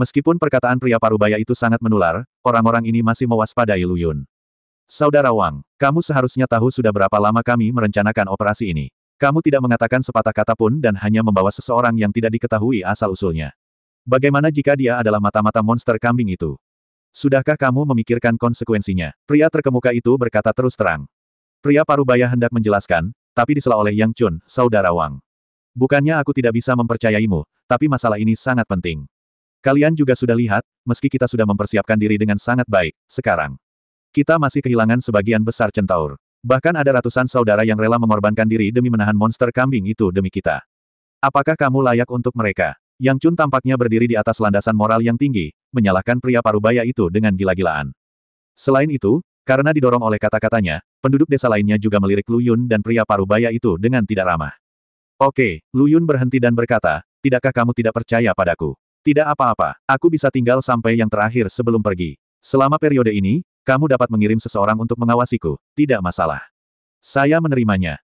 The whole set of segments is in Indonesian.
Meskipun perkataan pria parubaya itu sangat menular, orang-orang ini masih mewaspadai Lu Yun. Saudara Wang, kamu seharusnya tahu sudah berapa lama kami merencanakan operasi ini. Kamu tidak mengatakan sepatah kata pun dan hanya membawa seseorang yang tidak diketahui asal-usulnya. Bagaimana jika dia adalah mata-mata monster kambing itu? Sudahkah kamu memikirkan konsekuensinya? Pria terkemuka itu berkata terus terang. Pria parubaya hendak menjelaskan, tapi disela oleh Yang Chun, Saudara Wang. Bukannya aku tidak bisa mempercayaimu, tapi masalah ini sangat penting. Kalian juga sudah lihat, meski kita sudah mempersiapkan diri dengan sangat baik, sekarang kita masih kehilangan sebagian besar centaur. Bahkan ada ratusan saudara yang rela mengorbankan diri demi menahan monster kambing itu demi kita. Apakah kamu layak untuk mereka? Yang Chun tampaknya berdiri di atas landasan moral yang tinggi, menyalahkan pria parubaya itu dengan gila-gilaan. Selain itu, karena didorong oleh kata-katanya, penduduk desa lainnya juga melirik Lu Yun dan pria parubaya itu dengan tidak ramah. Oke, Lu Yun berhenti dan berkata, tidakkah kamu tidak percaya padaku? Tidak apa-apa, aku bisa tinggal sampai yang terakhir sebelum pergi. Selama periode ini, kamu dapat mengirim seseorang untuk mengawasiku, tidak masalah. Saya menerimanya.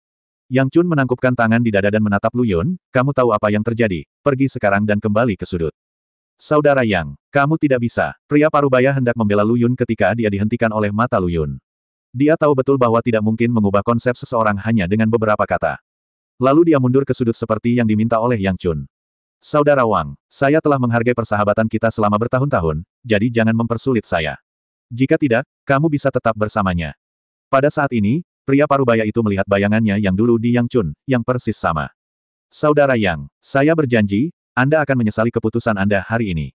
Yang Chun menangkupkan tangan di dada dan menatap Lu Yun, kamu tahu apa yang terjadi, pergi sekarang dan kembali ke sudut. Saudara Yang, kamu tidak bisa. Pria parubaya hendak membela Lu Yun ketika dia dihentikan oleh mata Lu Yun. Dia tahu betul bahwa tidak mungkin mengubah konsep seseorang hanya dengan beberapa kata. Lalu dia mundur ke sudut seperti yang diminta oleh Yang Chun. Saudara Wang, saya telah menghargai persahabatan kita selama bertahun-tahun, jadi jangan mempersulit saya. Jika tidak, kamu bisa tetap bersamanya. Pada saat ini, pria parubaya itu melihat bayangannya yang dulu di Yang Chun, yang persis sama. Saudara Yang, saya berjanji, Anda akan menyesali keputusan Anda hari ini.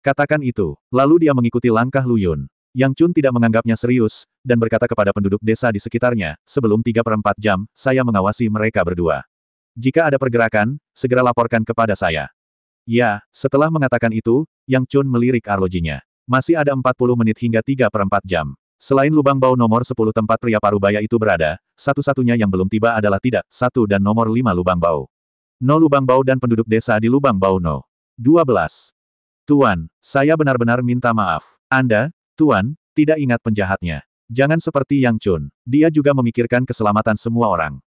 Katakan itu, lalu dia mengikuti langkah Lu Yun. Yang Chun tidak menganggapnya serius, dan berkata kepada penduduk desa di sekitarnya, sebelum 3/4 jam, saya mengawasi mereka berdua. Jika ada pergerakan, segera laporkan kepada saya. Ya, setelah mengatakan itu, Yang Chun melirik arlojinya. Masih ada 40 menit hingga 3/4 jam. Selain lubang bau nomor 10 tempat pria parubaya itu berada, satu-satunya yang belum tiba adalah tidak, 1 dan nomor 5 lubang bau. No lubang bau dan penduduk desa di lubang bau no. 12. Tuan, saya benar-benar minta maaf. Anda, Tuan, tidak ingat penjahatnya. Jangan seperti Yang Chun. Dia juga memikirkan keselamatan semua orang.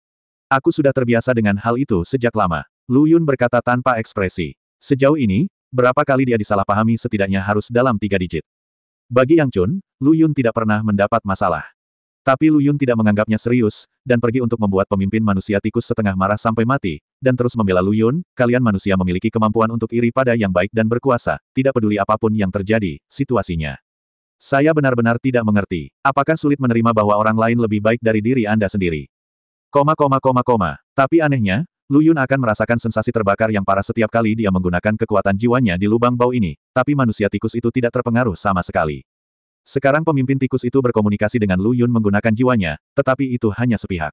Aku sudah terbiasa dengan hal itu sejak lama. Lu Yun berkata tanpa ekspresi. Sejauh ini, berapa kali dia disalahpahami setidaknya harus dalam 3 digit. Bagi Yang Chun, Lu Yun tidak pernah mendapat masalah. Tapi Lu Yun tidak menganggapnya serius, dan pergi untuk membuat pemimpin manusia tikus setengah marah sampai mati, dan terus membela Lu Yun, kalian manusia memiliki kemampuan untuk iri pada yang baik dan berkuasa, tidak peduli apapun yang terjadi, situasinya. Saya benar-benar tidak mengerti. Apakah sulit menerima bahwa orang lain lebih baik dari diri Anda sendiri? Tapi anehnya, Lu Yun akan merasakan sensasi terbakar yang parah setiap kali dia menggunakan kekuatan jiwanya di lubang bau ini, tapi manusia tikus itu tidak terpengaruh sama sekali. Sekarang pemimpin tikus itu berkomunikasi dengan Lu Yun menggunakan jiwanya, tetapi itu hanya sepihak.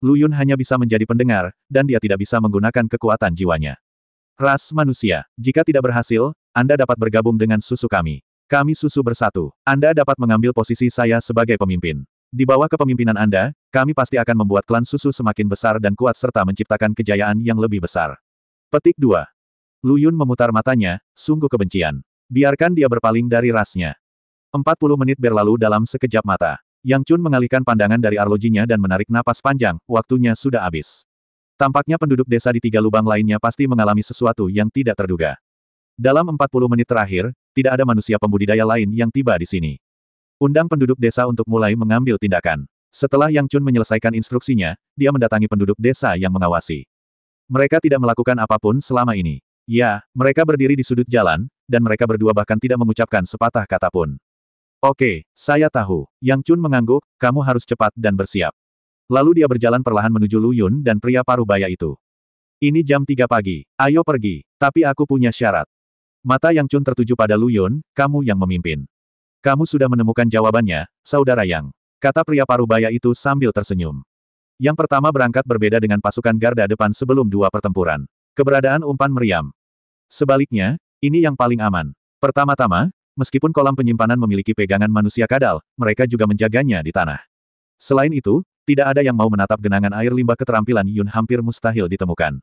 Lu Yun hanya bisa menjadi pendengar, dan dia tidak bisa menggunakan kekuatan jiwanya. Ras manusia, jika tidak berhasil, Anda dapat bergabung dengan susu kami. Kami susu bersatu. Anda dapat mengambil posisi saya sebagai pemimpin. Di bawah kepemimpinan Anda, kami pasti akan membuat klan susu semakin besar dan kuat serta menciptakan kejayaan yang lebih besar. Petik 2. Lu Yun memutar matanya, sungguh kebencian. Biarkan dia berpaling dari rasnya. 40 menit berlalu dalam sekejap mata. Yang Chun mengalihkan pandangan dari arlojinya dan menarik napas panjang, waktunya sudah habis. Tampaknya penduduk desa di 3 lubang lainnya pasti mengalami sesuatu yang tidak terduga. Dalam 40 menit terakhir, tidak ada manusia pembudidaya lain yang tiba di sini. Undang penduduk desa untuk mulai mengambil tindakan. Setelah Yang Chun menyelesaikan instruksinya, dia mendatangi penduduk desa yang mengawasi. Mereka tidak melakukan apapun selama ini. Ya, mereka berdiri di sudut jalan, dan mereka berdua bahkan tidak mengucapkan sepatah kata pun. Oke, saya tahu. Yang Chun mengangguk, kamu harus cepat dan bersiap. Lalu dia berjalan perlahan menuju Lu Yun dan pria parubaya itu. Ini jam 3 pagi. Ayo pergi. Tapi aku punya syarat. Mata Yang Chun tertuju pada Lu Yun, kamu yang memimpin. Kamu sudah menemukan jawabannya, Saudara Yang. Kata pria parubaya itu sambil tersenyum. Yang pertama berangkat berbeda dengan pasukan garda depan sebelum 2 pertempuran. Keberadaan umpan meriam. Sebaliknya, ini yang paling aman. Pertama-tama, meskipun kolam penyimpanan memiliki pegangan manusia kadal, mereka juga menjaganya di tanah. Selain itu, tidak ada yang mau menatap genangan air limbah. Keterampilan Yun hampir mustahil ditemukan.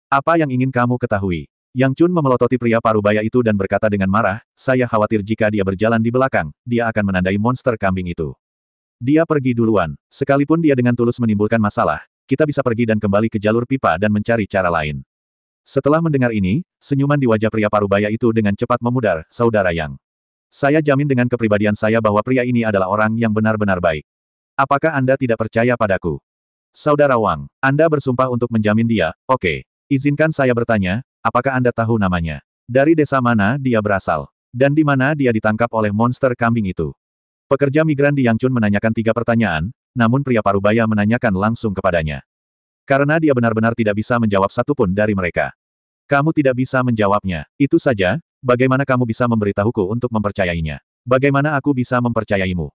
Apa yang ingin kamu ketahui? Yang Chun memelototi pria parubaya itu dan berkata dengan marah, saya khawatir jika dia berjalan di belakang, dia akan menandai monster kambing itu. Dia pergi duluan. Sekalipun dia dengan tulus menimbulkan masalah, kita bisa pergi dan kembali ke jalur pipa dan mencari cara lain. Setelah mendengar ini, senyuman di wajah pria parubaya itu dengan cepat memudar, Saudara Yang. Saya jamin dengan kepribadian saya bahwa pria ini adalah orang yang benar-benar baik. Apakah Anda tidak percaya padaku? Saudara Wang, Anda bersumpah untuk menjamin dia, oke. Izinkan saya bertanya, apakah Anda tahu namanya? Dari desa mana dia berasal? Dan di mana dia ditangkap oleh monster kambing itu? Pekerja migran di Yangchun menanyakan 3 pertanyaan, namun pria parubaya menanyakan langsung kepadanya. Karena dia benar-benar tidak bisa menjawab satupun dari mereka. Kamu tidak bisa menjawabnya. Itu saja, bagaimana kamu bisa memberitahuku untuk mempercayainya? Bagaimana aku bisa mempercayaimu?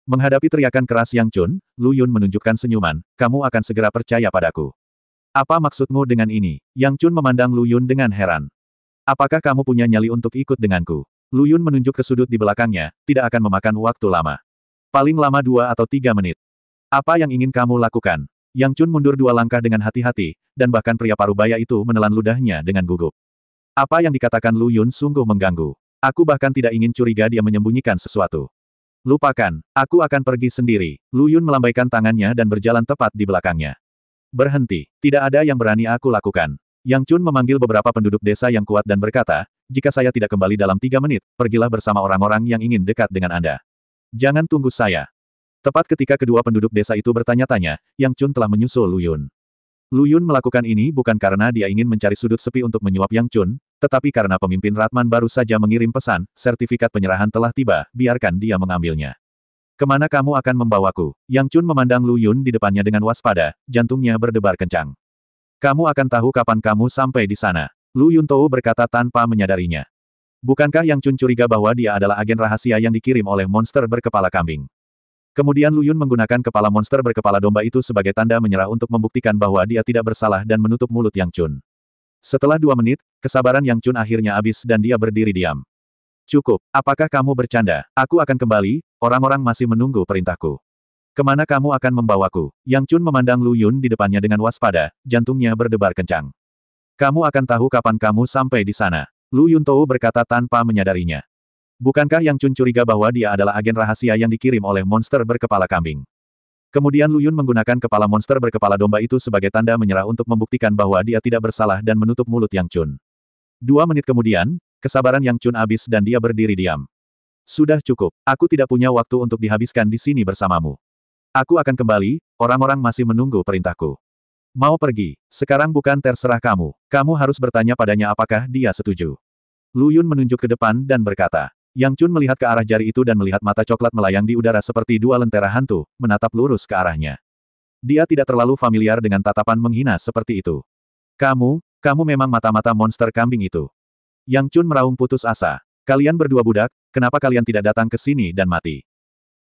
Menghadapi teriakan keras Yang Chun, Lu Yun menunjukkan senyuman, kamu akan segera percaya padaku. Apa maksudmu dengan ini? Yang Chun memandang Lu Yun dengan heran. Apakah kamu punya nyali untuk ikut denganku? Lu Yun menunjuk ke sudut di belakangnya, tidak akan memakan waktu lama. Paling lama 2 atau 3 menit. Apa yang ingin kamu lakukan? Yang Chun mundur 2 langkah dengan hati-hati, dan bahkan pria parubaya itu menelan ludahnya dengan gugup. Apa yang dikatakan Lu Yun sungguh mengganggu. Aku bahkan tidak ingin curiga dia menyembunyikan sesuatu. Lupakan, aku akan pergi sendiri. Lu Yun melambaikan tangannya dan berjalan tepat di belakangnya. Berhenti, tidak ada yang berani aku lakukan. Yang Chun memanggil beberapa penduduk desa yang kuat dan berkata, jika saya tidak kembali dalam 3 menit, pergilah bersama orang-orang yang ingin dekat dengan Anda. Jangan tunggu saya. Tepat ketika kedua penduduk desa itu bertanya-tanya, Yang Chun telah menyusul Lu Yun. Lu Yun melakukan ini bukan karena dia ingin mencari sudut sepi untuk menyuap Yang Chun, tetapi karena pemimpin Ratman baru saja mengirim pesan, sertifikat penyerahan telah tiba, biarkan dia mengambilnya. Kemana kamu akan membawaku? Yang Chun memandang Lu Yun di depannya dengan waspada, jantungnya berdebar kencang. Kamu akan tahu kapan kamu sampai di sana. Lu Yuntou berkata tanpa menyadarinya. Bukankah Yang Chun curiga bahwa dia adalah agen rahasia yang dikirim oleh monster berkepala kambing? Kemudian Lu Yun menggunakan kepala monster berkepala domba itu sebagai tanda menyerah untuk membuktikan bahwa dia tidak bersalah dan menutup mulut Yang Chun. Setelah 2 menit, kesabaran Yang Chun akhirnya habis dan dia berdiri diam. Cukup, apakah kamu bercanda? Aku akan kembali, orang-orang masih menunggu perintahku. Kemana kamu akan membawaku? Yang Chun memandang Lu Yun di depannya dengan waspada, jantungnya berdebar kencang. Kamu akan tahu kapan kamu sampai di sana. Lu Yuntou berkata tanpa menyadarinya. Bukankah Yang Chun curiga bahwa dia adalah agen rahasia yang dikirim oleh monster berkepala kambing? Kemudian Lu Yun menggunakan kepala monster berkepala domba itu sebagai tanda menyerah untuk membuktikan bahwa dia tidak bersalah dan menutup mulut Yang Chun. 2 menit kemudian, kesabaran Yang Chun habis dan dia berdiri diam. Sudah cukup, aku tidak punya waktu untuk dihabiskan di sini bersamamu. Aku akan kembali, orang-orang masih menunggu perintahku. Mau pergi, sekarang bukan terserah kamu. Kamu harus bertanya padanya apakah dia setuju. Lu Yun menunjuk ke depan dan berkata. Yang Chun melihat ke arah jari itu dan melihat mata coklat melayang di udara seperti 2 lentera hantu, menatap lurus ke arahnya. Dia tidak terlalu familiar dengan tatapan menghina seperti itu. Kamu memang mata-mata monster kambing itu. Yang Chun meraung putus asa. Kalian berdua budak, kenapa kalian tidak datang ke sini dan mati?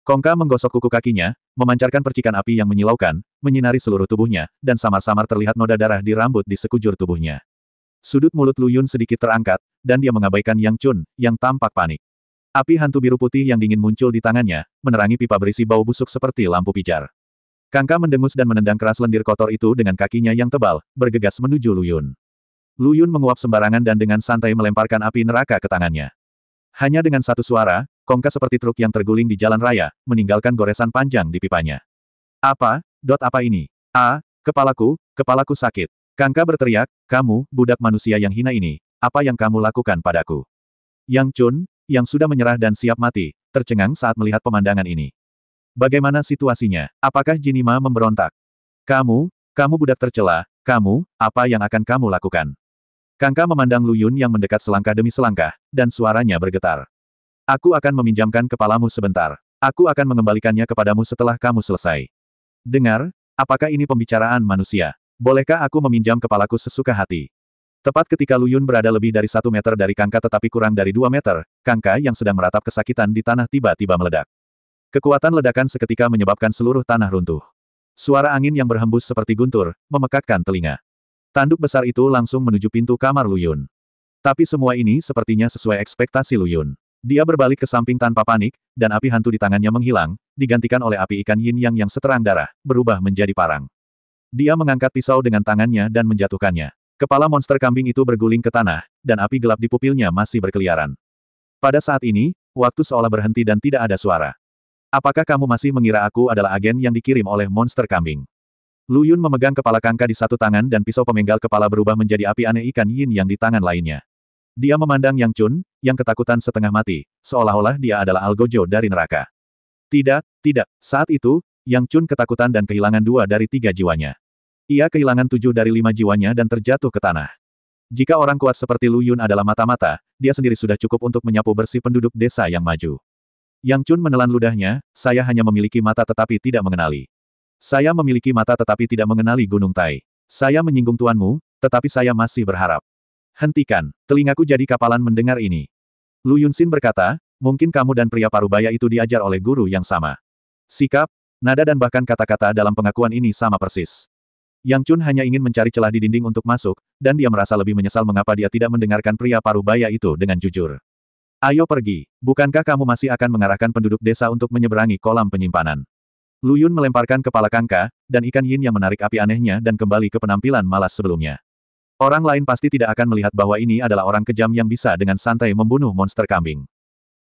Kongka menggosok kuku kakinya, memancarkan percikan api yang menyilaukan, menyinari seluruh tubuhnya, dan samar-samar terlihat noda darah di rambut di sekujur tubuhnya. Sudut mulut Lu Yun sedikit terangkat, dan dia mengabaikan Yang Chun, yang tampak panik. Api hantu biru putih yang dingin muncul di tangannya, menerangi pipa berisi bau busuk seperti lampu pijar. Kangka mendengus dan menendang keras lendir kotor itu dengan kakinya yang tebal, bergegas menuju Lu Yun. Lu Yun menguap sembarangan dan dengan santai melemparkan api neraka ke tangannya. Hanya dengan satu suara, Kongka seperti truk yang terguling di jalan raya, meninggalkan goresan panjang di pipanya. Apa ini? Kepalaku sakit. Kangka berteriak, kamu, budak manusia yang hina ini, apa yang kamu lakukan padaku? Yang Chun, yang sudah menyerah dan siap mati, tercengang saat melihat pemandangan ini. Bagaimana situasinya? Apakah Jinima memberontak? Kamu budak tercela, apa yang akan kamu lakukan? Kangka memandang Lu Yun yang mendekat selangkah demi selangkah, dan suaranya bergetar. Aku akan meminjamkan kepalamu sebentar. Aku akan mengembalikannya kepadamu setelah kamu selesai. Dengar, apakah ini pembicaraan manusia? Bolehkah aku meminjam kepalaku sesuka hati? Tepat ketika Lu Yun berada lebih dari 1 meter dari Kangka tetapi kurang dari 2 meter, Kangka yang sedang meratap kesakitan di tanah tiba-tiba meledak. Kekuatan ledakan seketika menyebabkan seluruh tanah runtuh. Suara angin yang berhembus seperti guntur, memekakkan telinga. Tanduk besar itu langsung menuju pintu kamar Lu Yun. Tapi semua ini sepertinya sesuai ekspektasi Lu Yun. Dia berbalik ke samping tanpa panik, dan api hantu di tangannya menghilang, digantikan oleh api ikan yin yang seterang darah, berubah menjadi parang. Dia mengangkat pisau dengan tangannya dan menjatuhkannya. Kepala monster kambing itu berguling ke tanah, dan api gelap di pupilnya masih berkeliaran. Pada saat ini, waktu seolah berhenti dan tidak ada suara. Apakah kamu masih mengira aku adalah agen yang dikirim oleh monster kambing? Lu Yun memegang kepala Kangka di satu tangan dan pisau pemenggal kepala berubah menjadi api aneh ikan yin yang di tangan lainnya. Dia memandang Yang Chun, yang ketakutan setengah mati, seolah-olah dia adalah algojo dari neraka. Tidak, tidak. Saat itu, Yang Chun ketakutan dan kehilangan 2 dari 3 jiwanya. Ia kehilangan 7 dari 5 jiwanya dan terjatuh ke tanah. Jika orang kuat seperti Lu Yun adalah mata-mata, dia sendiri sudah cukup untuk menyapu bersih penduduk desa yang maju. Yang Chun menelan ludahnya, saya hanya memiliki mata tetapi tidak mengenali. Saya memiliki mata tetapi tidak mengenali Gunung Tai. Saya menyinggung tuanmu, tetapi saya masih berharap. Hentikan, telingaku jadi kapalan mendengar ini. Lu Yunxin berkata, mungkin kamu dan pria parubaya itu diajar oleh guru yang sama. Sikap, nada dan bahkan kata-kata dalam pengakuan ini sama persis. Yang Chun hanya ingin mencari celah di dinding untuk masuk, dan dia merasa lebih menyesal mengapa dia tidak mendengarkan pria parubaya itu dengan jujur. Ayo pergi, bukankah kamu masih akan mengarahkan penduduk desa untuk menyeberangi kolam penyimpanan? Lu Yun melemparkan kepala Kangka, dan ikan yin yang menarik api anehnya dan kembali ke penampilan malas sebelumnya. Orang lain pasti tidak akan melihat bahwa ini adalah orang kejam yang bisa dengan santai membunuh monster kambing.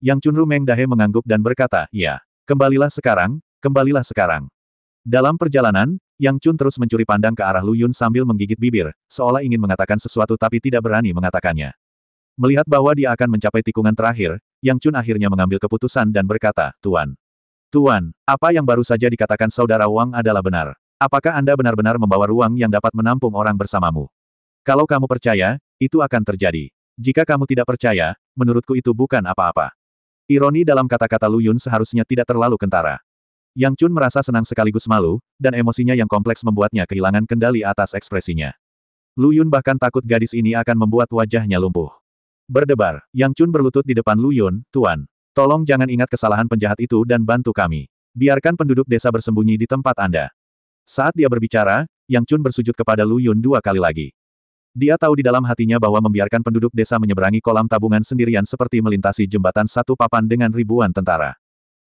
Yang Chunru Meng Dahe mengangguk dan berkata, ya, kembalilah sekarang, kembalilah sekarang. Dalam perjalanan, Yang Chun terus mencuri pandang ke arah Lu Yun sambil menggigit bibir, seolah ingin mengatakan sesuatu tapi tidak berani mengatakannya. Melihat bahwa dia akan mencapai tikungan terakhir, Yang Chun akhirnya mengambil keputusan dan berkata, Tuan. Tuan, apa yang baru saja dikatakan Saudara Wang adalah benar. Apakah Anda benar-benar membawa ruang yang dapat menampung orang bersamamu? Kalau kamu percaya, itu akan terjadi. Jika kamu tidak percaya, menurutku itu bukan apa-apa. Ironi dalam kata-kata Lu Yun seharusnya tidak terlalu kentara. Yang Chun merasa senang sekaligus malu, dan emosinya yang kompleks membuatnya kehilangan kendali atas ekspresinya. Lu Yun bahkan takut gadis ini akan membuat wajahnya lumpuh. Berdebar, Yang Chun berlutut di depan Lu Yun, Tuan. Tolong jangan ingat kesalahan penjahat itu dan bantu kami. Biarkan penduduk desa bersembunyi di tempat Anda. Saat dia berbicara, Yang Chun bersujud kepada Lu Yun 2 kali lagi. Dia tahu di dalam hatinya bahwa membiarkan penduduk desa menyeberangi kolam tabungan sendirian seperti melintasi jembatan satu papan dengan ribuan tentara.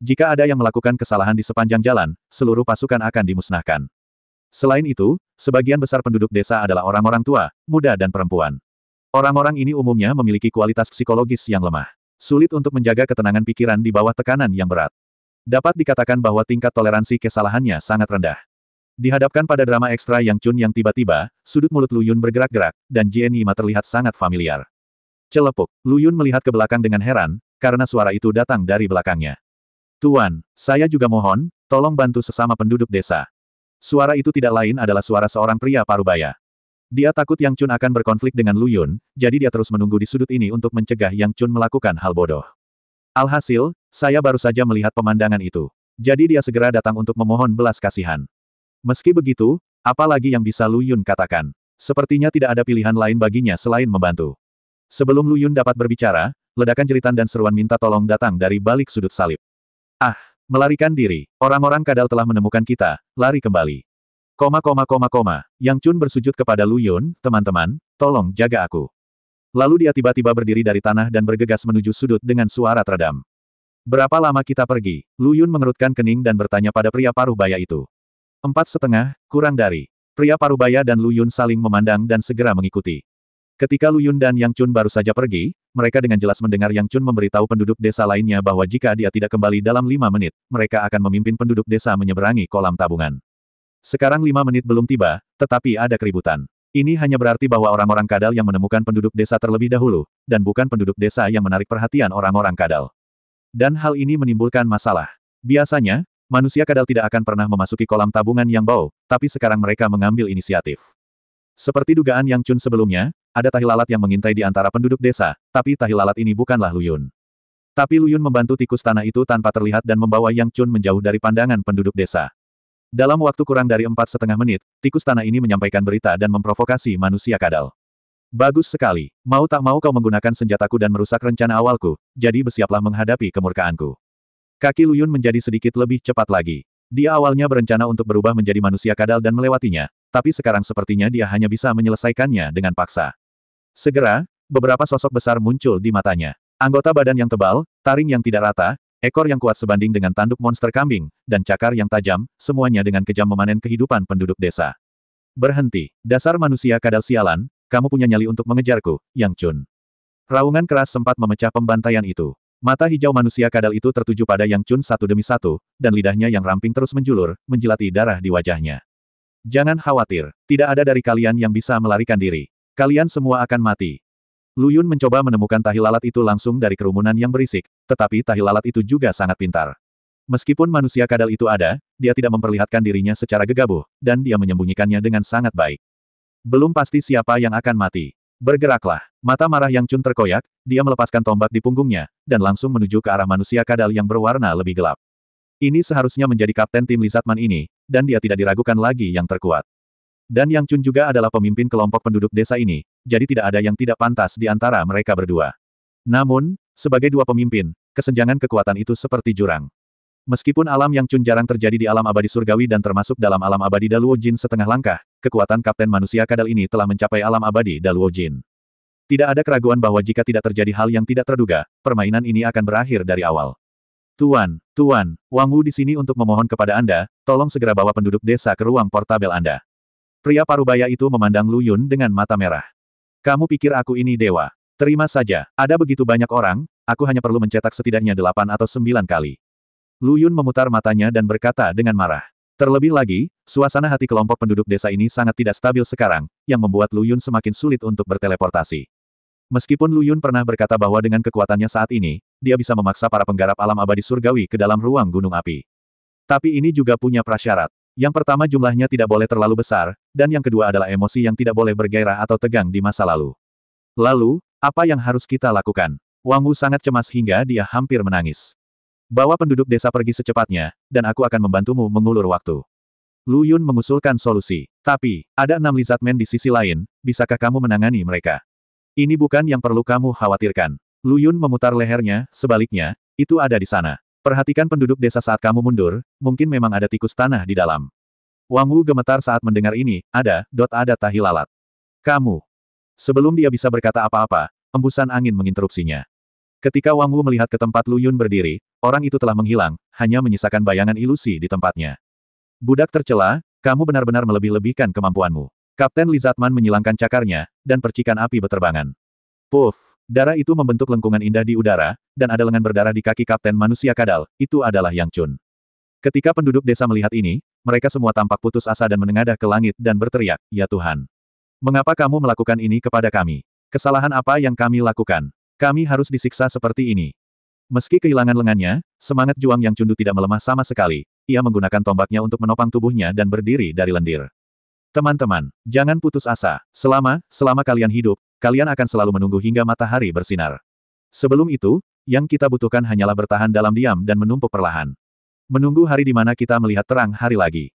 Jika ada yang melakukan kesalahan di sepanjang jalan, seluruh pasukan akan dimusnahkan. Selain itu, sebagian besar penduduk desa adalah orang-orang tua, muda dan perempuan. Orang-orang ini umumnya memiliki kualitas psikologis yang lemah. Sulit untuk menjaga ketenangan pikiran di bawah tekanan yang berat. Dapat dikatakan bahwa tingkat toleransi kesalahannya sangat rendah. Dihadapkan pada drama ekstra Yang Chun yang tiba-tiba, sudut mulut Lu Yun bergerak-gerak, dan Jien Yima terlihat sangat familiar. Celepuk, Lu Yun melihat ke belakang dengan heran, karena suara itu datang dari belakangnya. Tuan, saya juga mohon, tolong bantu sesama penduduk desa. Suara itu tidak lain adalah suara seorang pria parubaya. Dia takut Yang Chun akan berkonflik dengan Lu Yun, jadi dia terus menunggu di sudut ini untuk mencegah Yang Chun melakukan hal bodoh. Alhasil, saya baru saja melihat pemandangan itu. Jadi dia segera datang untuk memohon belas kasihan. Meski begitu, apa lagi yang bisa Lu Yun katakan? Sepertinya tidak ada pilihan lain baginya selain membantu. Sebelum Lu Yun dapat berbicara, ledakan jeritan dan seruan minta tolong datang dari balik sudut salib. Ah, melarikan diri. Orang-orang kadal telah menemukan kita, lari kembali. Yang Chun bersujud kepada Lu Yun, teman-teman, tolong jaga aku. Lalu dia tiba-tiba berdiri dari tanah dan bergegas menuju sudut dengan suara teredam. Berapa lama kita pergi? Lu Yun mengerutkan kening dan bertanya pada pria parubaya itu. 4,5, kurang dari. Pria parubaya dan Lu Yun saling memandang dan segera mengikuti. Ketika Lu Yun dan Yang Chun baru saja pergi, mereka dengan jelas mendengar Yang Chun memberitahu penduduk desa lainnya bahwa jika dia tidak kembali dalam 5 menit, mereka akan memimpin penduduk desa menyeberangi kolam tabungan. Sekarang 5 menit belum tiba, tetapi ada keributan. Ini hanya berarti bahwa orang-orang kadal yang menemukan penduduk desa terlebih dahulu, dan bukan penduduk desa yang menarik perhatian orang-orang kadal. Dan hal ini menimbulkan masalah. Biasanya, manusia kadal tidak akan pernah memasuki kolam tabungan yang bau, tapi sekarang mereka mengambil inisiatif. Seperti dugaan Yang Chun sebelumnya, ada tahi lalat yang mengintai di antara penduduk desa, tapi tahi lalat ini bukanlah Lu Yun. Tapi Lu Yun membantu tikus tanah itu tanpa terlihat dan membawa Yang Chun menjauh dari pandangan penduduk desa. Dalam waktu kurang dari 4,5 menit, tikus tanah ini menyampaikan berita dan memprovokasi manusia kadal. Bagus sekali. Mau tak mau kau menggunakan senjataku dan merusak rencana awalku, jadi bersiaplah menghadapi kemurkaanku. Kaki Lu Yun menjadi sedikit lebih cepat lagi. Dia awalnya berencana untuk berubah menjadi manusia kadal dan melewatinya, tapi sekarang sepertinya dia hanya bisa menyelesaikannya dengan paksa. Segera, beberapa sosok besar muncul di matanya. Anggota badan yang tebal, taring yang tidak rata, ekor yang kuat sebanding dengan tanduk monster kambing, dan cakar yang tajam, semuanya dengan kejam memanen kehidupan penduduk desa. Berhenti, dasar manusia kadal sialan, kamu punya nyali untuk mengejarku, Yang Chun. Raungan keras sempat memecah pembantaian itu. Mata hijau manusia kadal itu tertuju pada Yang Chun satu demi satu, dan lidahnya yang ramping terus menjulur, menjilati darah di wajahnya. Jangan khawatir, tidak ada dari kalian yang bisa melarikan diri. Kalian semua akan mati. Lu Yun mencoba menemukan tahi lalat itu langsung dari kerumunan yang berisik, tetapi tahi lalat itu juga sangat pintar. Meskipun manusia kadal itu ada, dia tidak memperlihatkan dirinya secara gegabah, dan dia menyembunyikannya dengan sangat baik. Belum pasti siapa yang akan mati. Bergeraklah. Mata marah Yang Chun terkoyak, dia melepaskan tombak di punggungnya, dan langsung menuju ke arah manusia kadal yang berwarna lebih gelap. Ini seharusnya menjadi kapten tim Lizardman ini, dan dia tidak diragukan lagi yang terkuat. Dan Yang Chun juga adalah pemimpin kelompok penduduk desa ini, jadi tidak ada yang tidak pantas di antara mereka berdua. Namun, sebagai dua pemimpin, kesenjangan kekuatan itu seperti jurang. Meskipun alam Yang Chun jarang terjadi di alam abadi surgawi dan termasuk dalam alam abadi Daluo Jin setengah langkah, kekuatan kapten manusia kadal ini telah mencapai alam abadi Daluo Jin. Tidak ada keraguan bahwa jika tidak terjadi hal yang tidak terduga, permainan ini akan berakhir dari awal. Tuan, Wang Wu di sini untuk memohon kepada Anda, tolong segera bawa penduduk desa ke ruang portabel Anda. Pria parubaya itu memandang Lu Yun dengan mata merah. Kamu pikir aku ini dewa? Terima saja, ada begitu banyak orang, aku hanya perlu mencetak setidaknya 8 atau 9 kali. Lu Yun memutar matanya dan berkata dengan marah. Terlebih lagi, suasana hati kelompok penduduk desa ini sangat tidak stabil sekarang, yang membuat Lu Yun semakin sulit untuk berteleportasi. Meskipun Lu Yun pernah berkata bahwa dengan kekuatannya saat ini, dia bisa memaksa para penggarap alam abadi surgawi ke dalam ruang gunung api. Tapi ini juga punya prasyarat. Yang pertama jumlahnya tidak boleh terlalu besar, dan yang kedua adalah emosi yang tidak boleh bergairah atau tegang di masa lalu. Lalu, apa yang harus kita lakukan? Wang Wu sangat cemas hingga dia hampir menangis. Bawa penduduk desa pergi secepatnya, dan aku akan membantumu mengulur waktu. Lu Yun mengusulkan solusi. Tapi, ada 6 Lizardmen di sisi lain, bisakah kamu menangani mereka? Ini bukan yang perlu kamu khawatirkan. Lu Yun memutar lehernya, sebaliknya, itu ada di sana. Perhatikan penduduk desa saat kamu mundur, mungkin memang ada tikus tanah di dalam. Wang Wu gemetar saat mendengar ini, ada tahi lalat. Kamu. Sebelum dia bisa berkata apa-apa, embusan angin menginterupsinya. Ketika Wang Wu melihat ke tempat Lu Yun berdiri, orang itu telah menghilang, hanya menyisakan bayangan ilusi di tempatnya. Budak tercela, kamu benar-benar melebih-lebihkan kemampuanmu. Kapten Lizardman menyilangkan cakarnya, dan percikan api beterbangan. Puff, darah itu membentuk lengkungan indah di udara, dan ada lengan berdarah di kaki kapten manusia kadal, itu adalah Yang Chun. Ketika penduduk desa melihat ini, mereka semua tampak putus asa dan menengadah ke langit dan berteriak, "Ya Tuhan! Mengapa kamu melakukan ini kepada kami? Kesalahan apa yang kami lakukan? Kami harus disiksa seperti ini." Meski kehilangan lengannya, semangat juang Yang Chun tidak melemah sama sekali, ia menggunakan tombaknya untuk menopang tubuhnya dan berdiri dari lendir. Teman-teman, jangan putus asa. Selama kalian hidup, kalian akan selalu menunggu hingga matahari bersinar. Sebelum itu, yang kita butuhkan hanyalah bertahan dalam diam dan menumpuk perlahan. Menunggu hari di mana kita melihat terang hari lagi.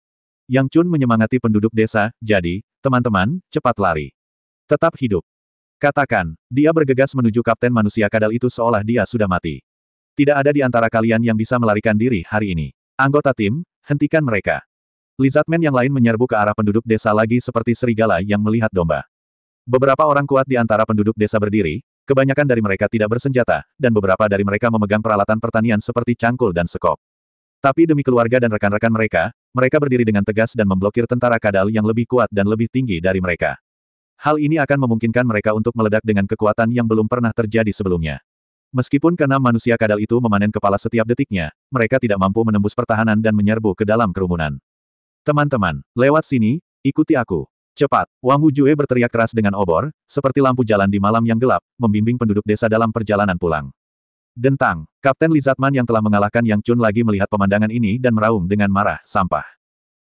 Yang Chun menyemangati penduduk desa, jadi, teman-teman, cepat lari. Tetap hidup. Katakan, dia bergegas menuju kapten manusia kadal itu seolah dia sudah mati. Tidak ada di antara kalian yang bisa melarikan diri hari ini. Anggota tim, hentikan mereka. Lizardmen yang lain menyerbu ke arah penduduk desa lagi seperti serigala yang melihat domba. Beberapa orang kuat di antara penduduk desa berdiri, kebanyakan dari mereka tidak bersenjata, dan beberapa dari mereka memegang peralatan pertanian seperti cangkul dan sekop. Tapi demi keluarga dan rekan-rekan mereka, mereka berdiri dengan tegas dan memblokir tentara kadal yang lebih kuat dan lebih tinggi dari mereka. Hal ini akan memungkinkan mereka untuk meledak dengan kekuatan yang belum pernah terjadi sebelumnya. Meskipun keenam manusia kadal itu memanen kepala setiap detiknya, mereka tidak mampu menembus pertahanan dan menyerbu ke dalam kerumunan. Teman-teman, lewat sini, ikuti aku. Cepat, Wang Wujue berteriak keras dengan obor, seperti lampu jalan di malam yang gelap, membimbing penduduk desa dalam perjalanan pulang. Dentang, Kapten Lizardman yang telah mengalahkan Yang Chun lagi melihat pemandangan ini dan meraung dengan marah, sampah.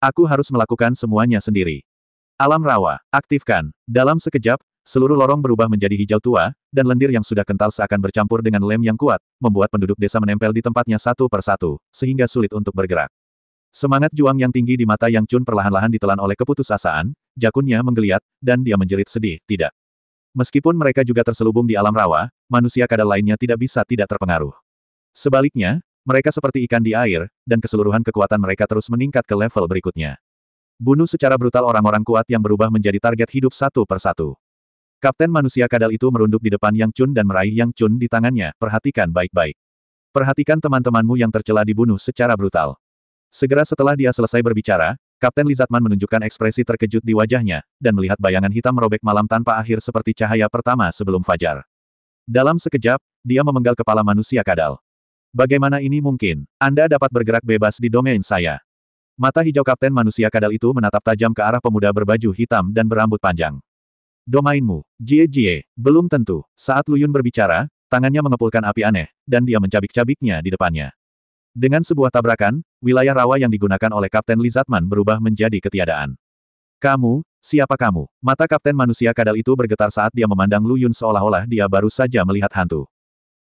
Aku harus melakukan semuanya sendiri. Alam rawa, aktifkan. Dalam sekejap, seluruh lorong berubah menjadi hijau tua, dan lendir yang sudah kental seakan bercampur dengan lem yang kuat, membuat penduduk desa menempel di tempatnya satu persatu, sehingga sulit untuk bergerak. Semangat juang yang tinggi di mata Yang Chun perlahan-lahan ditelan oleh keputusasaan, jakunnya menggeliat, dan dia menjerit sedih, tidak. Meskipun mereka juga terselubung di alam rawa, manusia kadal lainnya tidak bisa tidak terpengaruh. Sebaliknya, mereka seperti ikan di air, dan keseluruhan kekuatan mereka terus meningkat ke level berikutnya. Bunuh secara brutal orang-orang kuat yang berubah menjadi target hidup satu persatu. Kapten manusia kadal itu merunduk di depan Yang Chun dan meraih Yang Chun di tangannya, perhatikan baik-baik. Perhatikan teman-temanmu yang tercela dibunuh secara brutal. Segera setelah dia selesai berbicara, Kapten Lizardman menunjukkan ekspresi terkejut di wajahnya, dan melihat bayangan hitam merobek malam tanpa akhir seperti cahaya pertama sebelum fajar. Dalam sekejap, dia memenggal kepala manusia kadal. Bagaimana ini mungkin? Anda dapat bergerak bebas di domain saya. Mata hijau Kapten Manusia Kadal itu menatap tajam ke arah pemuda berbaju hitam dan berambut panjang. Domainmu, Jie, belum tentu. Saat Lu Yun berbicara, tangannya mengepulkan api aneh, dan dia mencabik-cabiknya di depannya. Dengan sebuah tabrakan, wilayah rawa yang digunakan oleh Kapten Lizardman berubah menjadi ketiadaan. Kamu, siapa kamu? Mata Kapten Manusia Kadal itu bergetar saat dia memandang Lu Yun seolah-olah dia baru saja melihat hantu.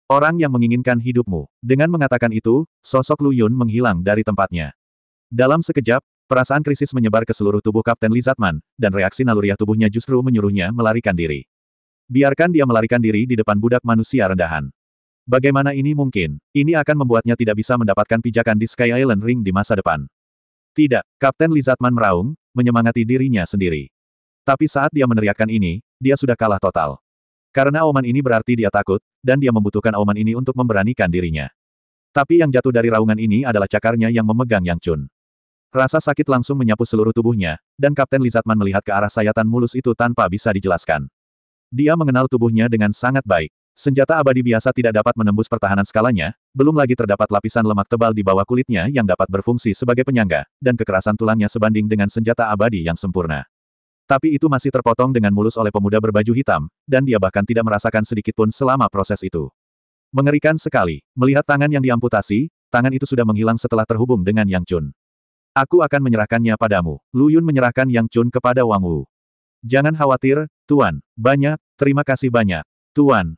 Orang yang menginginkan hidupmu. Dengan mengatakan itu, sosok Lu Yun menghilang dari tempatnya. Dalam sekejap, perasaan krisis menyebar ke seluruh tubuh Kapten Lizardman, dan reaksi naluriah tubuhnya justru menyuruhnya melarikan diri. Biarkan dia melarikan diri di depan budak manusia rendahan. Bagaimana ini mungkin? Ini akan membuatnya tidak bisa mendapatkan pijakan di Sky Island Ring di masa depan. Tidak, Kapten Lizardman meraung, menyemangati dirinya sendiri. Tapi saat dia meneriakkan ini, dia sudah kalah total. Karena auman ini berarti dia takut, dan dia membutuhkan auman ini untuk memberanikan dirinya. Tapi yang jatuh dari raungan ini adalah cakarnya yang memegang Yang Chun. Rasa sakit langsung menyapu seluruh tubuhnya, dan Kapten Lizardman melihat ke arah sayatan mulus itu tanpa bisa dijelaskan. Dia mengenal tubuhnya dengan sangat baik. Senjata abadi biasa tidak dapat menembus pertahanan skalanya, belum lagi terdapat lapisan lemak tebal di bawah kulitnya yang dapat berfungsi sebagai penyangga, dan kekerasan tulangnya sebanding dengan senjata abadi yang sempurna. Tapi itu masih terpotong dengan mulus oleh pemuda berbaju hitam, dan dia bahkan tidak merasakan sedikitpun selama proses itu. Mengerikan sekali, melihat tangan yang diamputasi, tangan itu sudah menghilang setelah terhubung dengan Yang Chun. Aku akan menyerahkannya padamu. Lu Yun menyerahkan Yang Chun kepada Wang Wu. Jangan khawatir, Tuan. Terima kasih banyak, Tuan.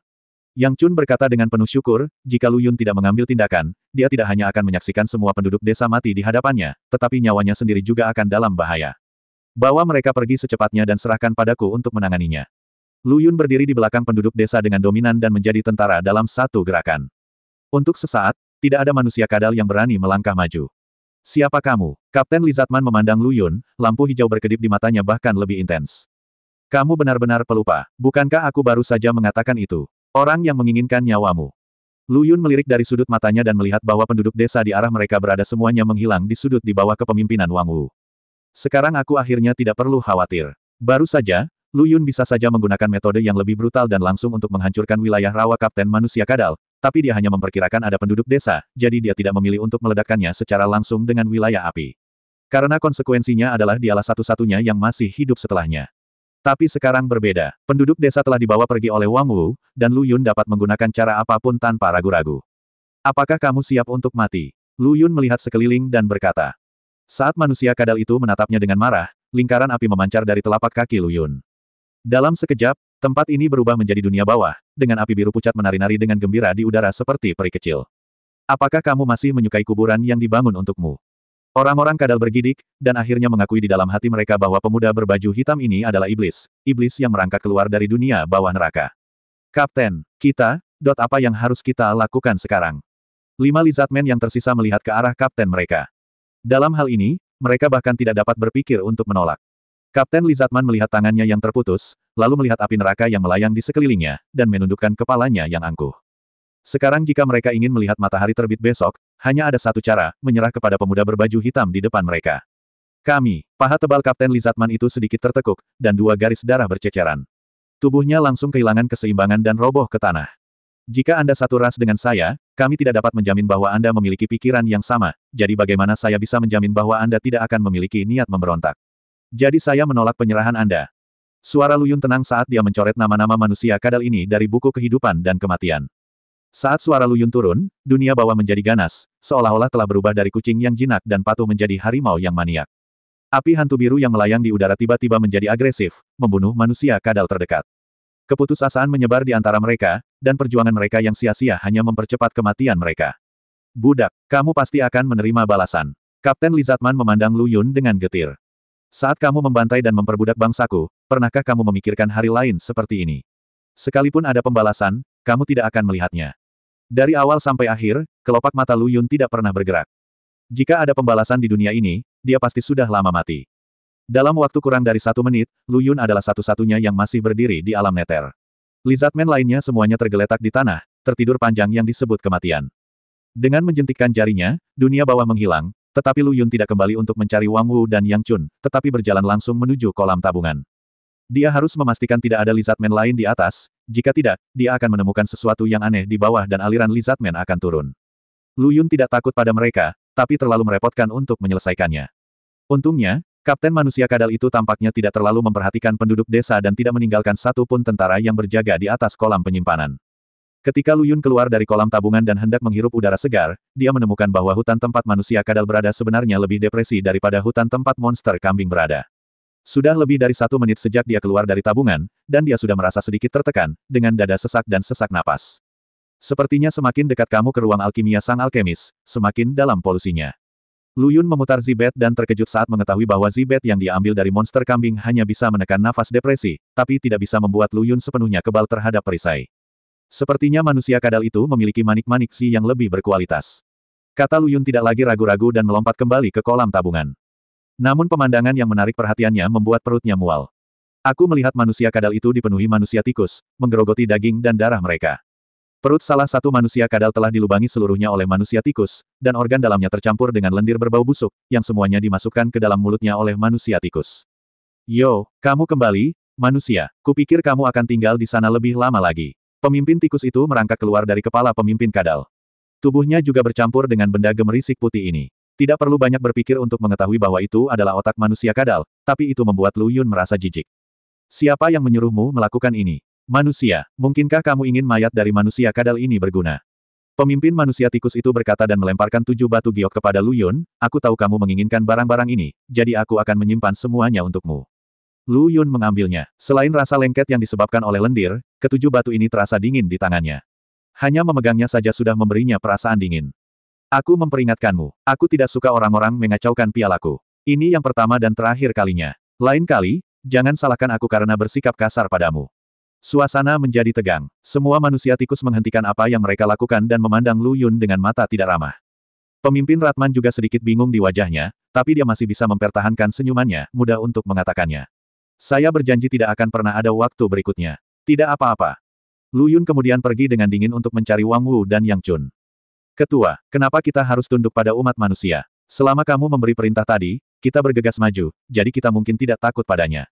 Yang Chun berkata dengan penuh syukur, jika Lu Yun tidak mengambil tindakan, dia tidak hanya akan menyaksikan semua penduduk desa mati di hadapannya, tetapi nyawanya sendiri juga akan dalam bahaya. Bawa mereka pergi secepatnya dan serahkan padaku untuk menanganinya. Lu Yun berdiri di belakang penduduk desa dengan dominan dan menjadi tentara dalam satu gerakan. Untuk sesaat, tidak ada manusia kadal yang berani melangkah maju. Siapa kamu? Kapten Lizardman memandang Lu Yun, lampu hijau berkedip di matanya bahkan lebih intens. Kamu benar-benar pelupa, bukankah aku baru saja mengatakan itu? Orang yang menginginkan nyawamu. Lu Yun melirik dari sudut matanya dan melihat bahwa penduduk desa di arah mereka berada semuanya menghilang di sudut di bawah kepemimpinan Wang Wu. Sekarang aku akhirnya tidak perlu khawatir. Baru saja, Lu Yun bisa saja menggunakan metode yang lebih brutal dan langsung untuk menghancurkan wilayah rawa Kapten Manusia Kadal, tapi dia hanya memperkirakan ada penduduk desa, jadi dia tidak memilih untuk meledakkannya secara langsung dengan wilayah api. Karena konsekuensinya adalah dialah satu-satunya yang masih hidup setelahnya. Tapi sekarang berbeda. Penduduk desa telah dibawa pergi oleh Wang Wu, dan Lu Yun dapat menggunakan cara apapun tanpa ragu-ragu. Apakah kamu siap untuk mati? Lu Yun melihat sekeliling dan berkata. Saat manusia kadal itu menatapnya dengan marah, lingkaran api memancar dari telapak kaki Lu Yun. Dalam sekejap, tempat ini berubah menjadi dunia bawah, dengan api biru pucat menari-nari dengan gembira di udara seperti peri kecil. Apakah kamu masih menyukai kuburan yang dibangun untukmu? Orang-orang kadal bergidik, dan akhirnya mengakui di dalam hati mereka bahwa pemuda berbaju hitam ini adalah iblis yang merangkak keluar dari dunia bawah neraka. Kapten, apa yang harus kita lakukan sekarang? 5 Lizardmen yang tersisa melihat ke arah kapten mereka. Dalam hal ini, mereka bahkan tidak dapat berpikir untuk menolak. Kapten Lizardman melihat tangannya yang terputus, lalu melihat api neraka yang melayang di sekelilingnya, dan menundukkan kepalanya yang angkuh. Sekarang jika mereka ingin melihat matahari terbit besok, hanya ada satu cara, menyerah kepada pemuda berbaju hitam di depan mereka. Paha tebal Kapten Lizardman itu sedikit tertekuk, dan 2 garis darah berceceran. Tubuhnya langsung kehilangan keseimbangan dan roboh ke tanah. Jika Anda satu ras dengan saya, kami tidak dapat menjamin bahwa Anda memiliki pikiran yang sama, jadi bagaimana saya bisa menjamin bahwa Anda tidak akan memiliki niat memberontak? Jadi saya menolak penyerahan Anda. Suara Lu Yun tenang saat dia mencoret nama-nama manusia kadal ini dari buku kehidupan dan kematian. Saat suara Lu Yun turun, dunia bawah menjadi ganas, seolah-olah telah berubah dari kucing yang jinak dan patuh menjadi harimau yang maniak. Api hantu biru yang melayang di udara tiba-tiba menjadi agresif, membunuh manusia kadal terdekat. Keputusasaan menyebar di antara mereka, dan perjuangan mereka yang sia-sia hanya mempercepat kematian mereka. Budak, kamu pasti akan menerima balasan. Kapten Lizardman memandang Lu Yun dengan getir. Saat kamu membantai dan memperbudak bangsaku, pernahkah kamu memikirkan hari lain seperti ini? Sekalipun ada pembalasan, kamu tidak akan melihatnya. Dari awal sampai akhir, kelopak mata Lu Yun tidak pernah bergerak. Jika ada pembalasan di dunia ini, dia pasti sudah lama mati. Dalam waktu kurang dari 1 menit, Lu Yun adalah satu-satunya yang masih berdiri di alam neter. Lizardmen lainnya semuanya tergeletak di tanah, tertidur panjang yang disebut kematian. Dengan menjentikkan jarinya, dunia bawah menghilang, tetapi Lu Yun tidak kembali untuk mencari Wang Wu dan Yang Chun, tetapi berjalan langsung menuju kolam tabungan. Dia harus memastikan tidak ada Lizardmen lain di atas, jika tidak, dia akan menemukan sesuatu yang aneh di bawah dan aliran Lizardmen akan turun. Lu Yun tidak takut pada mereka, tapi terlalu merepotkan untuk menyelesaikannya. Untungnya, Kapten Manusia Kadal itu tampaknya tidak terlalu memperhatikan penduduk desa dan tidak meninggalkan satu pun tentara yang berjaga di atas kolam penyimpanan. Ketika Lu Yun keluar dari kolam tabungan dan hendak menghirup udara segar, dia menemukan bahwa hutan tempat manusia kadal berada sebenarnya lebih depresi daripada hutan tempat monster kambing berada. Sudah lebih dari 1 menit sejak dia keluar dari tabungan, dan dia sudah merasa sedikit tertekan, dengan dada sesak dan sesak napas. Sepertinya semakin dekat kamu ke ruang alkimia sang alkemis, semakin dalam polusinya. Lu Yun memutar Zibet dan terkejut saat mengetahui bahwa Zibet yang dia ambil dari monster kambing hanya bisa menekan nafas depresi, tapi tidak bisa membuat Lu Yun sepenuhnya kebal terhadap perisai. Sepertinya manusia kadal itu memiliki manik-manik si yang lebih berkualitas. Kata Lu Yun tidak lagi ragu-ragu dan melompat kembali ke kolam tabungan. Namun pemandangan yang menarik perhatiannya membuat perutnya mual. Aku melihat manusia kadal itu dipenuhi manusia tikus, menggerogoti daging dan darah mereka. Perut salah satu manusia kadal telah dilubangi seluruhnya oleh manusia tikus, dan organ dalamnya tercampur dengan lendir berbau busuk, yang semuanya dimasukkan ke dalam mulutnya oleh manusia tikus. Yo, kamu kembali, manusia. Kupikir kamu akan tinggal di sana lebih lama lagi. Pemimpin tikus itu merangkak keluar dari kepala pemimpin kadal. Tubuhnya juga bercampur dengan benda gemerisik putih ini. Tidak perlu banyak berpikir untuk mengetahui bahwa itu adalah otak manusia kadal, tapi itu membuat Lu Yun merasa jijik. Siapa yang menyuruhmu melakukan ini? Manusia, mungkinkah kamu ingin mayat dari manusia kadal ini berguna? Pemimpin manusia tikus itu berkata dan melemparkan 7 batu giok kepada Lu Yun, aku tahu kamu menginginkan barang-barang ini, jadi aku akan menyimpan semuanya untukmu. Lu Yun mengambilnya. Selain rasa lengket yang disebabkan oleh lendir, ke-7 batu ini terasa dingin di tangannya. Hanya memegangnya saja sudah memberinya perasaan dingin. Aku memperingatkanmu, aku tidak suka orang-orang mengacaukan pialaku. Ini yang pertama dan terakhir kalinya. Lain kali, jangan salahkan aku karena bersikap kasar padamu. Suasana menjadi tegang. Semua manusia tikus menghentikan apa yang mereka lakukan dan memandang Lu Yun dengan mata tidak ramah. Pemimpin Ratman juga sedikit bingung di wajahnya, tapi dia masih bisa mempertahankan senyumannya, mudah untuk mengatakannya. Saya berjanji tidak akan pernah ada waktu berikutnya. Tidak apa-apa. Lu Yun kemudian pergi dengan dingin untuk mencari Wang Wu dan Yang Chun. Ketua, kenapa kita harus tunduk pada umat manusia? Selama kamu memberi perintah tadi, kita bergegas maju, jadi kita mungkin tidak takut padanya.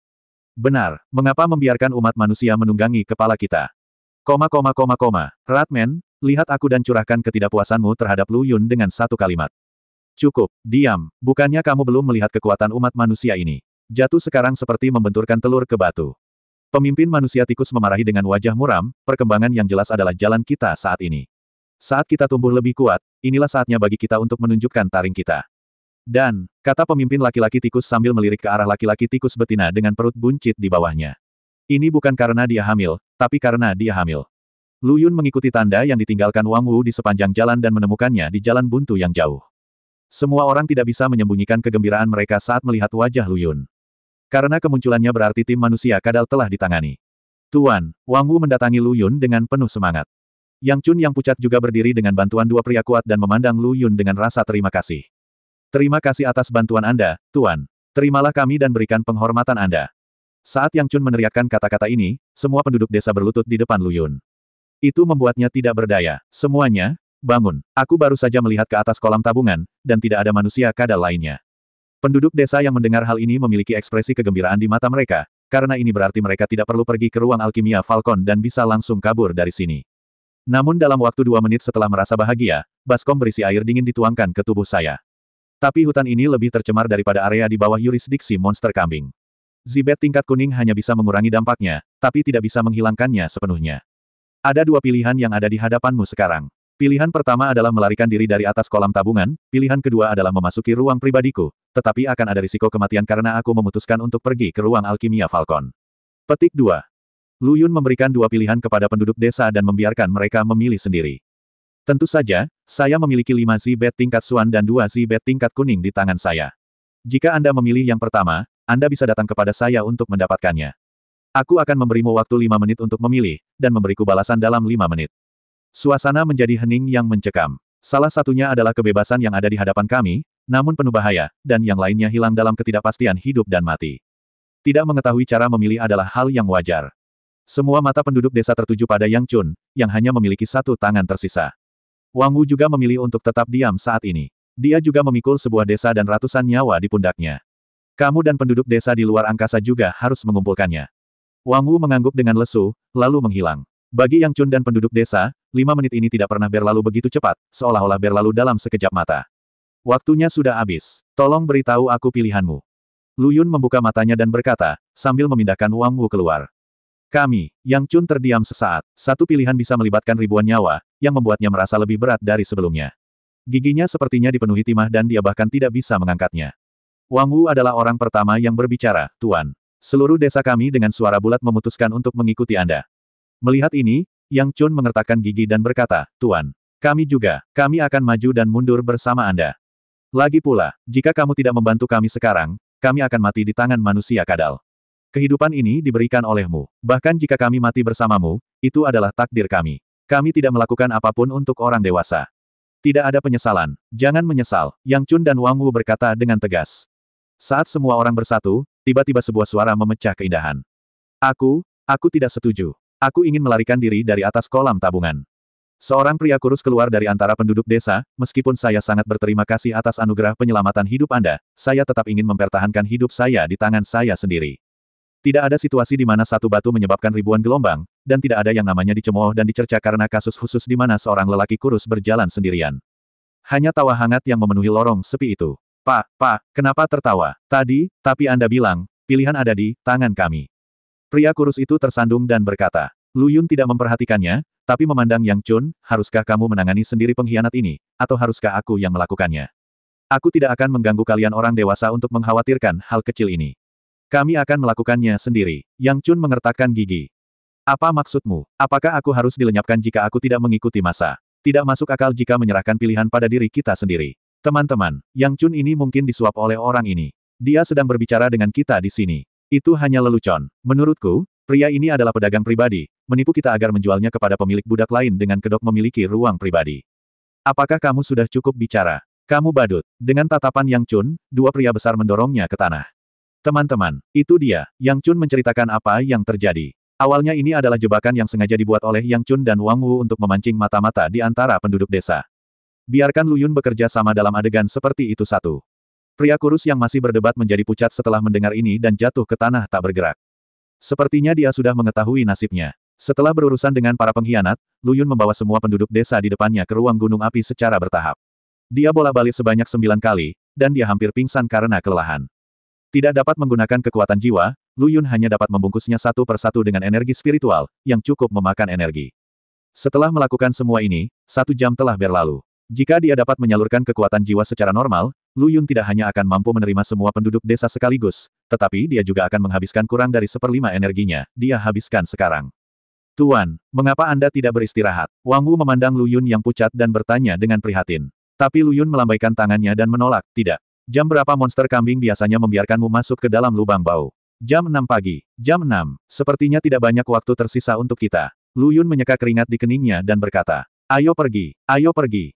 Benar, mengapa membiarkan umat manusia menunggangi kepala kita? Ratman, lihat aku dan curahkan ketidakpuasanmu terhadap Lu Yun dengan satu kalimat. Cukup, diam, bukannya kamu belum melihat kekuatan umat manusia ini. Jatuh sekarang seperti membenturkan telur ke batu. Pemimpin manusia tikus memarahi dengan wajah muram, perkembangan yang jelas adalah jalan kita saat ini. Saat kita tumbuh lebih kuat, inilah saatnya bagi kita untuk menunjukkan taring kita. Dan, kata pemimpin laki-laki tikus sambil melirik ke arah laki-laki tikus betina dengan perut buncit di bawahnya. Ini bukan karena dia hamil, tapi karena dia hamil. Lu Yun mengikuti tanda yang ditinggalkan Wang Wu di sepanjang jalan dan menemukannya di jalan buntu yang jauh. Semua orang tidak bisa menyembunyikan kegembiraan mereka saat melihat wajah Lu Yun. Karena kemunculannya berarti tim manusia kadal telah ditangani. Tuan, Wang Wu mendatangi Lu Yun dengan penuh semangat. Yang Chun yang pucat juga berdiri dengan bantuan 2 pria kuat dan memandang Lu Yun dengan rasa terima kasih. Terima kasih atas bantuan Anda, Tuan. Terimalah kami dan berikan penghormatan Anda. Saat Yang Chun meneriakkan kata-kata ini, semua penduduk desa berlutut di depan Lu Yun. Itu membuatnya tidak berdaya. Semuanya, bangun. Aku baru saja melihat ke atas kolam tabungan, dan tidak ada manusia kadal lainnya. Penduduk desa yang mendengar hal ini memiliki ekspresi kegembiraan di mata mereka, karena ini berarti mereka tidak perlu pergi ke ruang alkimia Falcon dan bisa langsung kabur dari sini. Namun dalam waktu 2 menit setelah merasa bahagia, baskom berisi air dingin dituangkan ke tubuh saya. Tapi hutan ini lebih tercemar daripada area di bawah yurisdiksi monster kambing. Zibet tingkat kuning hanya bisa mengurangi dampaknya, tapi tidak bisa menghilangkannya sepenuhnya. Ada 2 pilihan yang ada di hadapanmu sekarang. Pilihan pertama adalah melarikan diri dari atas kolam tabungan, pilihan kedua adalah memasuki ruang pribadiku, tetapi akan ada risiko kematian karena aku memutuskan untuk pergi ke ruang alkimia Falcon. Petik 2. Lu Yun memberikan 2 pilihan kepada penduduk desa dan membiarkan mereka memilih sendiri. Tentu saja, saya memiliki 5 Zibet tingkat Suan dan 2 Zibet tingkat kuning di tangan saya. Jika Anda memilih yang pertama, Anda bisa datang kepada saya untuk mendapatkannya. Aku akan memberimu waktu 5 menit untuk memilih, dan memberiku balasan dalam 5 menit. Suasana menjadi hening yang mencekam. Salah satunya adalah kebebasan yang ada di hadapan kami, namun penuh bahaya, dan yang lainnya hilang dalam ketidakpastian hidup dan mati. Tidak mengetahui cara memilih adalah hal yang wajar. Semua mata penduduk desa tertuju pada Yang Chun, yang hanya memiliki 1 tangan tersisa. Wang Wu juga memilih untuk tetap diam saat ini. Dia juga memikul sebuah desa dan ratusan nyawa di pundaknya. Kamu dan penduduk desa di luar angkasa juga harus mengumpulkannya. Wang Wu mengangguk dengan lesu, lalu menghilang. Bagi Yang Chun dan penduduk desa, 5 menit ini tidak pernah berlalu begitu cepat, seolah-olah berlalu dalam sekejap mata. Waktunya sudah habis. Tolong beritahu aku pilihanmu. Lu Yun membuka matanya dan berkata, sambil memindahkan Wang Wu keluar. Kami, Yang Chun terdiam sesaat. Satu pilihan bisa melibatkan ribuan nyawa, yang membuatnya merasa lebih berat dari sebelumnya. Giginya sepertinya dipenuhi timah dan dia bahkan tidak bisa mengangkatnya. Wang Wu adalah orang pertama yang berbicara, Tuan. Seluruh desa kami dengan suara bulat memutuskan untuk mengikuti Anda. Melihat ini, Yang Chun mengertakkan gigi dan berkata, Tuan. Kami juga, kami akan maju dan mundur bersama Anda. Lagi pula, jika kamu tidak membantu kami sekarang, kami akan mati di tangan manusia kadal. Kehidupan ini diberikan olehmu. Bahkan jika kami mati bersamamu, itu adalah takdir kami. Kami tidak melakukan apapun untuk orang dewasa. Tidak ada penyesalan. Jangan menyesal, Yang Chun dan Wang Wu berkata dengan tegas. Saat semua orang bersatu, tiba-tiba sebuah suara memecah keindahan. Aku tidak setuju. Aku ingin melarikan diri dari atas kolam tabungan. Seorang pria kurus keluar dari antara penduduk desa, meskipun saya sangat berterima kasih atas anugerah penyelamatan hidup Anda, saya tetap ingin mempertahankan hidup saya di tangan saya sendiri. Tidak ada situasi di mana satu batu menyebabkan ribuan gelombang, dan tidak ada yang namanya dicemooh dan dicerca karena kasus khusus di mana seorang lelaki kurus berjalan sendirian. Hanya tawa hangat yang memenuhi lorong sepi itu. Pak, kenapa tertawa? Tapi Anda bilang, pilihan ada di tangan kami. Pria kurus itu tersandung dan berkata. Lu Yun tidak memperhatikannya, tapi memandang Yang Chun, haruskah kamu menangani sendiri pengkhianat ini, atau haruskah aku yang melakukannya? Aku tidak akan mengganggu kalian orang dewasa untuk mengkhawatirkan hal kecil ini. Kami akan melakukannya sendiri. Yang Chun mengertakkan gigi. Apa maksudmu? Apakah aku harus dilenyapkan jika aku tidak mengikuti masa? Tidak masuk akal jika menyerahkan pilihan pada diri kita sendiri. Teman-teman, Yang Chun ini mungkin disuap oleh orang ini. Dia sedang berbicara dengan kita di sini. Itu hanya lelucon. Menurutku, pria ini adalah pedagang pribadi, menipu kita agar menjualnya kepada pemilik budak lain dengan kedok memiliki ruang pribadi. Apakah kamu sudah cukup bicara? Kamu badut. Dengan tatapan Yang Chun, dua pria besar mendorongnya ke tanah. Teman-teman, itu dia. Yang Chun menceritakan apa yang terjadi. Awalnya ini adalah jebakan yang sengaja dibuat oleh Yang Chun dan Wang Wu untuk memancing mata-mata di antara penduduk desa. Biarkan Lu Yun bekerja sama dalam adegan seperti itu satu. Pria kurus yang masih berdebat menjadi pucat setelah mendengar ini dan jatuh ke tanah tak bergerak. Sepertinya dia sudah mengetahui nasibnya. Setelah berurusan dengan para pengkhianat, Lu Yun membawa semua penduduk desa di depannya ke ruang gunung api secara bertahap. Dia bolak-balik sebanyak 9 kali, dan dia hampir pingsan karena kelelahan. Tidak dapat menggunakan kekuatan jiwa, Lu Yun hanya dapat membungkusnya satu persatu dengan energi spiritual, yang cukup memakan energi. Setelah melakukan semua ini, 1 jam telah berlalu. Jika dia dapat menyalurkan kekuatan jiwa secara normal, Lu Yun tidak hanya akan mampu menerima semua penduduk desa sekaligus, tetapi dia juga akan menghabiskan kurang dari 1/5 energinya, dia habiskan sekarang. Tuan, mengapa Anda tidak beristirahat? Wang Wu memandang Lu Yun yang pucat dan bertanya dengan prihatin. Tapi Lu Yun melambaikan tangannya dan menolak, tidak. Jam berapa monster kambing biasanya membiarkanmu masuk ke dalam lubang bau? Jam 6 pagi. Jam 6. Sepertinya tidak banyak waktu tersisa untuk kita. Lu Yun menyeka keringat di keningnya dan berkata, ayo pergi, ayo pergi.